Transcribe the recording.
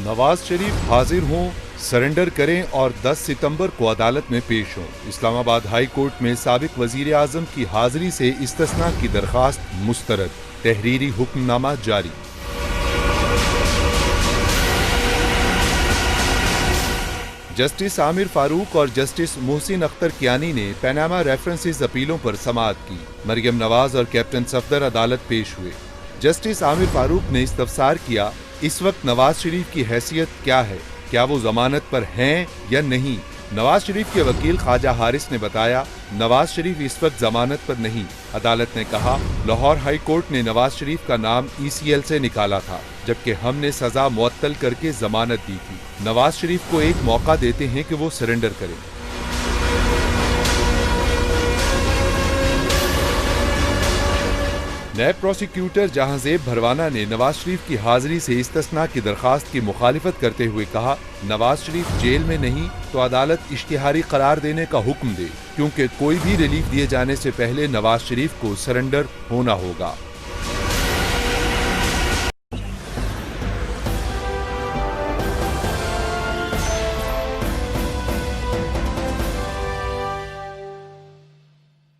नवाज शरीफ हाजिर हों, सरेंडर करें और 10 सितंबर को अदालत में पेश हों। इस्लामाबाद हाई कोर्ट में साबिक वजीर आजम की हाजिरी से इस्तिस्ना की दरखास्त मुस्तरद, तहरीरी हुक्मनामा जारी। जस्टिस आमिर फारूक और जस्टिस मोहसिन अख्तर कियानी ने पनामा रेफरेंसेस अपीलों पर समाअत की। मरियम नवाज और कैप्टन सफदर अदालत पेश हुए। जस्टिस आमिर फारूक ने इस्तफसार किया, इस वक्त नवाज शरीफ की हैसियत क्या है, क्या वो जमानत पर हैं या नहीं। नवाज शरीफ के वकील ख्वाजा हारिस ने बताया, नवाज शरीफ इस वक्त जमानत पर नहीं। अदालत ने कहा, लाहौर हाई कोर्ट ने नवाज शरीफ का नाम ECL से निकाला था, जबकि हमने सजा मुअत्तल करके जमानत दी थी। नवाज शरीफ को एक मौका देते हैं कि वो सरेंडर करें। नैब प्रोसिक्यूटर जहांजेब भरवाना ने नवाज शरीफ की हाजिरी से इस्तिस्ना की दरखास्त की मुखालिफत करते हुए कहा, नवाज शरीफ जेल में नहीं तो अदालत इश्तिहारी करार देने का हुक्म दे, क्योंकि कोई भी रिलीफ दिए जाने से पहले नवाज शरीफ को सरेंडर होना होगा।